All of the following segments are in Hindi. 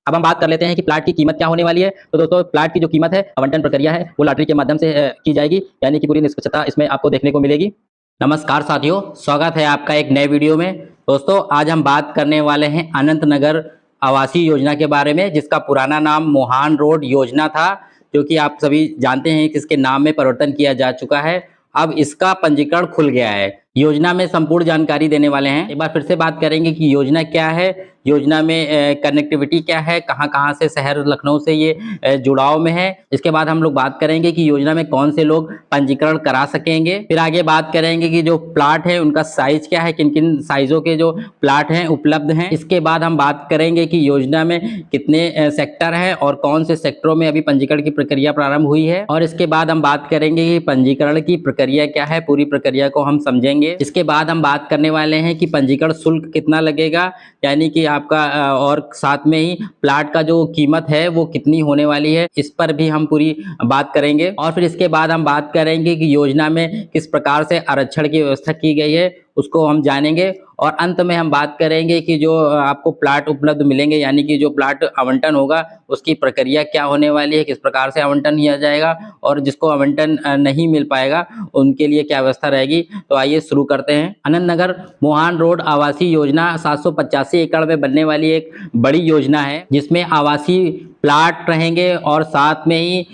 अब हम बात कर लेते हैं कि प्लाट की कीमत क्या होने वाली है। तो दोस्तों, प्लाट की जो कीमत है, आवंटन प्रक्रिया है, वो लॉटरी के माध्यम से की जाएगी, यानी कि पूरी निष्पक्षता इसमें आपको देखने को मिलेगी। नमस्कार साथियों, स्वागत है आपका एक नए वीडियो में। दोस्तों, आज हम बात करने वाले हैं अनंत नगर आवासीय योजना के बारे में, जिसका पुराना नाम मोहान रोड योजना था, जो कि आप सभी जानते हैं कि इसके नाम में परिवर्तन किया जा चुका है। अब इसका पंजीकरण खुल गया है। योजना में संपूर्ण जानकारी देने वाले हैं। एक बार फिर से बात करेंगे कि योजना क्या है, योजना में कनेक्टिविटी क्या है, कहाँ-कहाँ से शहर लखनऊ से ये जुड़ाव में है। इसके बाद हम लोग बात करेंगे कि योजना में कौन से लोग पंजीकरण करा सकेंगे। फिर आगे बात करेंगे कि जो प्लाट है उनका साइज क्या है, किन-किन साइजों के जो प्लाट हैं उपलब्ध हैं। इसके बाद हम बात करेंगे कि योजना में कितने सेक्टर हैं और कौन से सेक्टरों में अभी पंजीकरण की प्रक्रिया प्रारंभ हुई है। और इसके बाद हम बात करेंगे कि पंजीकरण की प्रक्रिया क्या है, पूरी प्रक्रिया को हम समझेंगे। इसके बाद हम बात करने वाले हैं कि पंजीकरण शुल्क कितना लगेगा, यानी कि आपका और साथ में ही प्लाट का जो कीमत है वो कितनी होने वाली है, इस पर भी हम पूरी बात करेंगे। और फिर इसके बाद हम बात करेंगे कि योजना में किस प्रकार से आरक्षण की व्यवस्था की गई है, उसको हम जानेंगे। और अंत में हम बात करेंगे कि जो आपको प्लाट उपलब्ध मिलेंगे, यानी कि जो प्लाट आवंटन होगा उसकी प्रक्रिया क्या होने वाली है, किस प्रकार से आवंटन किया जाएगा, और जिसको आवंटन नहीं मिल पाएगा उनके लिए क्या व्यवस्था रहेगी। तो आइए शुरू करते हैं। अनंत नगर मोहान रोड आवासीय योजना 785 एकड़ में बनने वाली एक बड़ी योजना है, जिसमें आवासीय प्लाट रहेंगे और साथ में ही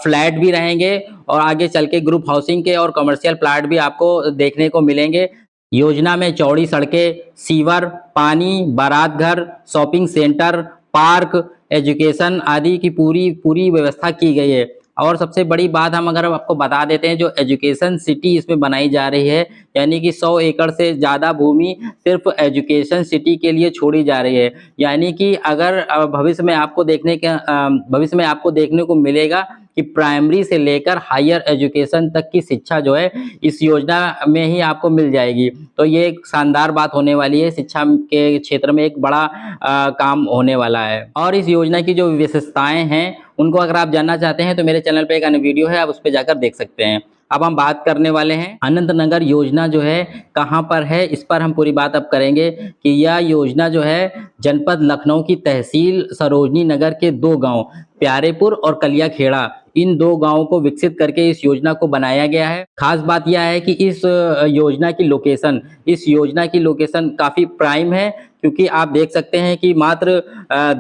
फ्लैट भी रहेंगे, और आगे चल के ग्रुप हाउसिंग के और कमर्शियल प्लाट भी आपको देखने को मिलेंगे। योजना में चौड़ी सड़कें, सीवर, पानी, बारात घर, शॉपिंग सेंटर, पार्क, एजुकेशन आदि की पूरी पूरी व्यवस्था की गई है। और सबसे बड़ी बात हम अगर आपको बता देते हैं, जो एजुकेशन सिटी इसमें बनाई जा रही है, यानी कि 100 एकड़ से ज़्यादा भूमि सिर्फ एजुकेशन सिटी के लिए छोड़ी जा रही है। यानी कि अगर भविष्य में आपको देखने को मिलेगा कि प्राइमरी से लेकर हायर एजुकेशन तक की शिक्षा जो है इस योजना में ही आपको मिल जाएगी। तो ये एक शानदार बात होने वाली है, शिक्षा के क्षेत्र में एक बड़ा काम होने वाला है। और इस योजना की जो विशेषताएं हैं उनको अगर आप जानना चाहते हैं तो मेरे चैनल पे एक अन्य वीडियो है, आप उस पर जाकर देख सकते हैं। अब हम बात करने वाले हैं अनंत नगर योजना जो है कहाँ पर है, इस पर हम पूरी बात अब करेंगे कि यह योजना जो है जनपद लखनऊ की तहसील सरोजनी नगर के 2 गांव प्यारेपुर और कलिया खेड़ा, इन 2 गांवों को विकसित करके इस योजना को बनाया गया है। खास बात यह है कि इस योजना की लोकेशन काफी प्राइम है, क्योंकि आप देख सकते हैं कि मात्र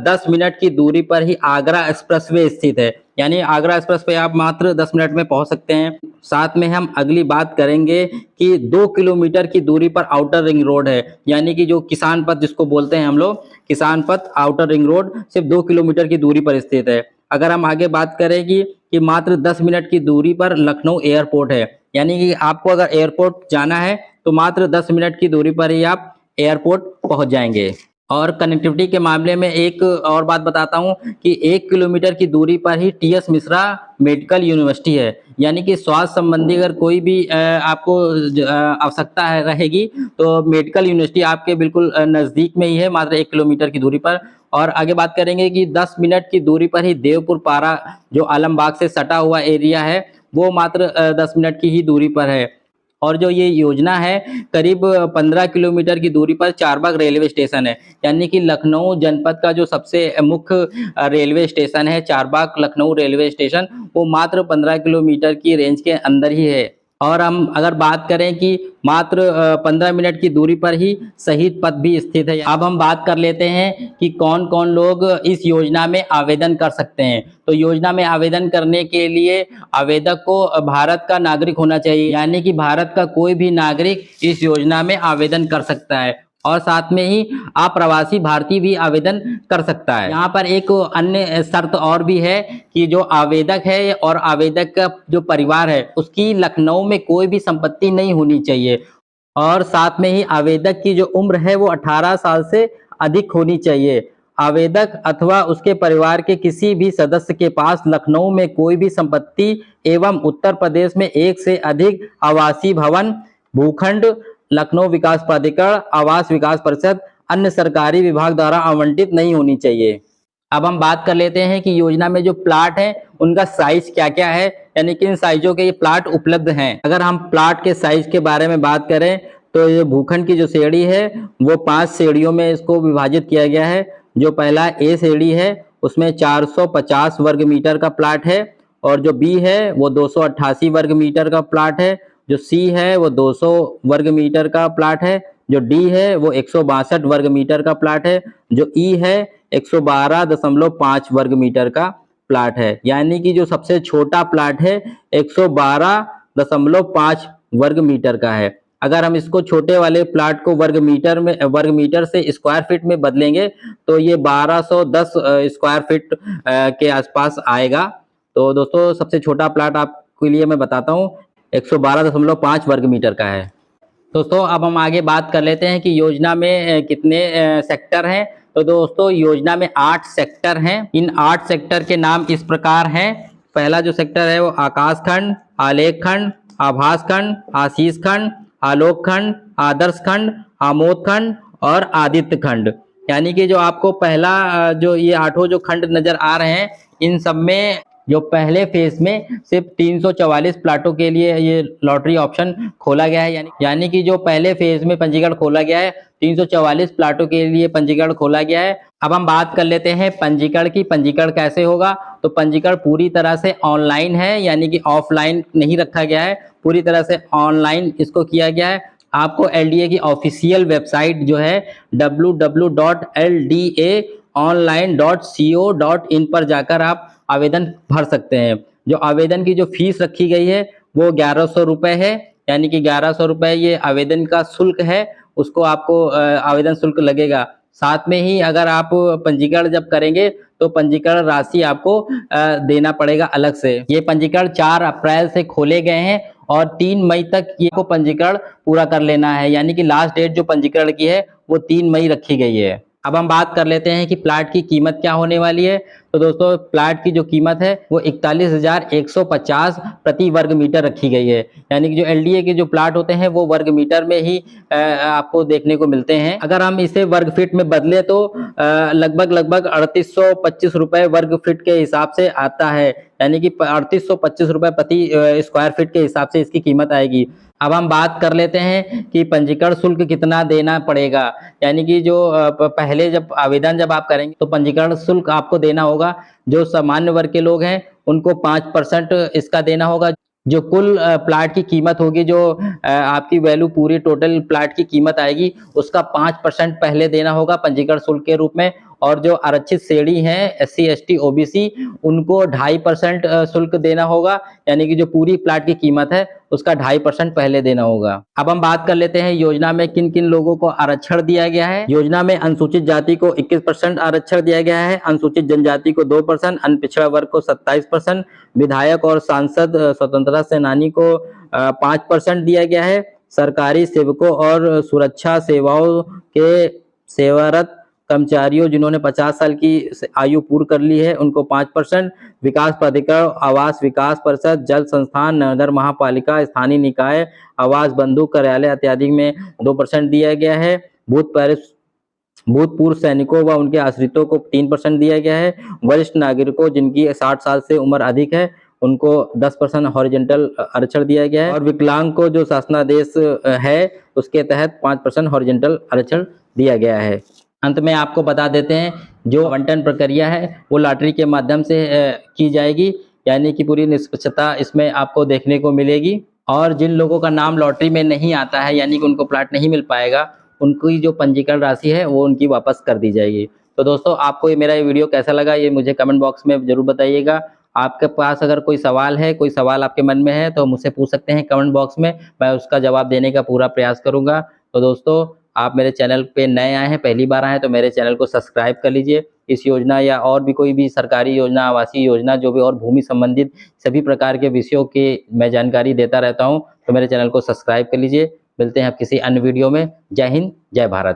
10 मिनट की दूरी पर ही आगरा एक्सप्रेसवे स्थित है। यानी आगरा एक्सप्रेस पे आप मात्र 10 मिनट में पहुंच सकते हैं। साथ में हम अगली बात करेंगे कि 2 किलोमीटर की दूरी पर आउटर रिंग रोड है, यानी कि जो किसान पथ जिसको बोलते हैं हम लोग, किसान पथ आउटर रिंग रोड सिर्फ 2 किलोमीटर की दूरी पर स्थित है। अगर हम आगे बात करें कि मात्र 10 मिनट की दूरी पर लखनऊ एयरपोर्ट है, यानी कि आपको अगर एयरपोर्ट जाना है तो मात्र 10 मिनट की दूरी पर ही आप एयरपोर्ट पहुंच जाएंगे। और कनेक्टिविटी के मामले में एक और बात बताता हूं कि 1 किलोमीटर की दूरी पर ही टीएस मिश्रा मेडिकल यूनिवर्सिटी है, यानी कि स्वास्थ्य संबंधी अगर कोई भी आपको आवश्यकता है रहेगी तो मेडिकल यूनिवर्सिटी आपके बिल्कुल नज़दीक में ही है, मात्र 1 किलोमीटर की दूरी पर। और आगे बात करेंगे कि 10 मिनट की दूरी पर ही देवपुर पारा, जो आलमबाग से सटा हुआ एरिया है, वो मात्र 10 मिनट की ही दूरी पर है। और जो ये योजना है करीब 15 किलोमीटर की दूरी पर चारबाग रेलवे स्टेशन है, यानी कि लखनऊ जनपद का जो सबसे मुख्य रेलवे स्टेशन है चारबाग लखनऊ रेलवे स्टेशन, वो मात्र 15 किलोमीटर की रेंज के अंदर ही है। और हम अगर बात करें कि मात्र 15 मिनट की दूरी पर ही शहीद पथ भी स्थित है। अब हम बात कर लेते हैं कि कौन कौन लोग इस योजना में आवेदन कर सकते हैं। तो योजना में आवेदन करने के लिए आवेदक को भारत का नागरिक होना चाहिए, यानी कि भारत का कोई भी नागरिक इस योजना में आवेदन कर सकता है। और साथ में ही अप्रवासी भारतीय भी आवेदन कर सकता है। यहाँ पर एक अन्य शर्त और भी है कि जो आवेदक है और आवेदक का जो परिवार है उसकी लखनऊ में कोई भी संपत्ति नहीं होनी चाहिए, और साथ में ही आवेदक की जो उम्र है वो 18 साल से अधिक होनी चाहिए। आवेदक अथवा उसके परिवार के किसी भी सदस्य के पास लखनऊ में कोई भी संपत्ति एवं उत्तर प्रदेश में एक से अधिक आवासीय भवन, भूखंड, लखनऊ विकास प्राधिकरण, आवास विकास परिषद, अन्य सरकारी विभाग द्वारा आवंटित नहीं होनी चाहिए। अब हम बात कर लेते हैं कि योजना में जो प्लाट है उनका साइज क्या क्या है, यानी किन साइजों के ये प्लाट उपलब्ध हैं। अगर हम प्लाट के साइज के बारे में बात करें तो ये भूखंड की जो श्रेणी है वो 5 श्रेणियों में इसको विभाजित किया गया है। जो पहला ए श्रेणी है उसमें 450 वर्ग मीटर का प्लाट है, और जो बी है वो 288 वर्ग मीटर का प्लाट है, जो सी है वो 200 वर्ग मीटर का प्लाट है, जो डी है वो 162 वर्ग मीटर का प्लाट है, जो ई है 112.5 वर्ग मीटर का प्लाट है। यानी कि जो सबसे छोटा प्लाट है 112.5 वर्ग मीटर का है। अगर हम इसको छोटे वाले प्लाट को वर्ग मीटर से स्क्वायर फीट में बदलेंगे तो ये 1210 स्क्वायर फीट के आसपास आएगा। तो दोस्तों सबसे छोटा प्लाट आपके लिए मैं बताता हूँ 112.5 वर्ग मीटर का है। दोस्तों अब हम आगे बात कर लेते हैं कि योजना में कितने सेक्टर हैं। तो दोस्तों योजना में 8 सेक्टर हैं। इन 8 सेक्टर के नाम इस प्रकार हैं। पहला जो सेक्टर है वो आकाश खंड, आलेख खंड, आभास खंड, आशीष खंड, आलोक खंड, आदर्श खंड, आमोद खंड और आदित्य खंड। यानी कि जो आपको पहला जो ये 8 जो खंड नजर आ रहे हैं, इन सब में जो पहले फेज में सिर्फ 344 प्लाटों के लिए ये लॉटरी ऑप्शन खोला गया है। यानी कि जो पहले फेज में पंजीकरण खोला गया है 344 प्लाटों के लिए पंजीकरण खोला गया है। अब हम बात कर लेते हैं पंजीकरण की। पंजीकरण कैसे होगा? तो पंजीकरण पूरी तरह से ऑनलाइन है, यानी कि ऑफलाइन नहीं रखा गया है, पूरी तरह से ऑनलाइन इसको किया गया है। आपको एलडीए की ऑफिशियल वेबसाइट जो है www.ldaonline.co.in पर जाकर आप आवेदन भर सकते हैं। जो आवेदन की जो फीस रखी गई है वो 1100 रुपये है, यानी कि 1100 रुपये ये आवेदन का शुल्क है, उसको आपको आवेदन शुल्क लगेगा। साथ में ही अगर आप पंजीकरण जब करेंगे तो पंजीकरण राशि आपको देना पड़ेगा अलग से। ये पंजीकरण 4 अप्रैल से खोले गए हैं और 3 मई तक ये को पंजीकरण पूरा कर लेना है, यानी कि लास्ट डेट जो पंजीकरण की है वो 3 मई रखी गई है। अब हम बात कर लेते हैं कि प्लाट की कीमत क्या होने वाली है। तो दोस्तों प्लाट की जो कीमत है वो 41,150 प्रति वर्ग मीटर रखी गई है, यानी कि जो एलडीए के जो प्लाट होते हैं वो वर्ग मीटर में ही आपको देखने को मिलते हैं। अगर हम इसे वर्ग फीट में बदले तो लगभग 3825 रुपये वर्ग फीट के हिसाब से आता है, यानी कि 3825 रुपये प्रति स्क्वायर फीट के हिसाब से इसकी कीमत आएगी। अब हम बात कर लेते हैं कि पंजीकरण शुल्क कितना देना पड़ेगा। यानी कि जो पहले जब आवेदन जब आप करेंगे तो पंजीकरण शुल्क आपको देना होगा। जो सामान्य वर्ग के लोग हैं उनको 5% इसका देना होगा। जो कुल प्लाट की कीमत होगी, जो आपकी वैल्यू पूरी टोटल प्लाट की कीमत आएगी, उसका 5% पहले देना होगा पंजीकरण शुल्क के रूप में। और जो आरक्षित श्रेणी है SC ST OBC उनको 2.5% शुल्क देना होगा, यानी कि जो पूरी प्लाट की कीमत है उसका 2.5% पहले देना होगा। अब हम बात कर लेते हैं योजना में किन किन लोगों को आरक्षण दिया गया है। योजना में अनुसूचित जाति को 21% आरक्षण दिया गया है, अनुसूचित जनजाति को 2%, अन्य पिछड़ा वर्ग को 27%, विधायक और सांसद स्वतंत्रता सेनानी को 5% दिया गया है। सरकारी सेवकों और सुरक्षा सेवाओं के सेवारत कर्मचारियों जिन्होंने 50 साल की आयु पूर्ण कर ली है उनको 5%, विकास प्राधिकरण, आवास विकास परिषद, जल संस्थान, नगर महापालिका, स्थानीय निकाय, आवास बंधु कार्यालय इत्यादि में 2% दिया गया है। भूतपूर्व सैनिकों व उनके आश्रितों को 3% दिया गया है। वरिष्ठ नागरिकों जिनकी 60 साल से उम्र अधिक है उनको 10% हॉरिजेंटल आरक्षण दिया गया है। और विकलांग को जो शासनादेश है उसके तहत 5% हॉरिजेंटल आरक्षण दिया गया है। अंत में आपको बता देते हैं जो आवंटन प्रक्रिया है वो लॉटरी के माध्यम से की जाएगी, यानी कि पूरी निष्पक्षता इसमें आपको देखने को मिलेगी। और जिन लोगों का नाम लॉटरी में नहीं आता है, यानी कि उनको प्लाट नहीं मिल पाएगा, उनकी जो पंजीकरण राशि है वो उनकी वापस कर दी जाएगी। तो दोस्तों आपको ये मेरा ये वीडियो कैसा लगा ये मुझे कमेंट बॉक्स में ज़रूर बताइएगा। आपके पास अगर कोई सवाल है, कोई सवाल आपके मन में है तो मुझसे पूछ सकते हैं कमेंट बॉक्स में, मैं उसका जवाब देने का पूरा प्रयास करूँगा। तो दोस्तों आप मेरे चैनल पे नए आए हैं, पहली बार आए हैं तो मेरे चैनल को सब्सक्राइब कर लीजिए। इस योजना या और भी कोई भी सरकारी योजना, आवासीय योजना, जो भी और भूमि संबंधित सभी प्रकार के विषयों की मैं जानकारी देता रहता हूं, तो मेरे चैनल को सब्सक्राइब कर लीजिए। मिलते हैं आप किसी अन्य वीडियो में। जय हिंद, जय भारत।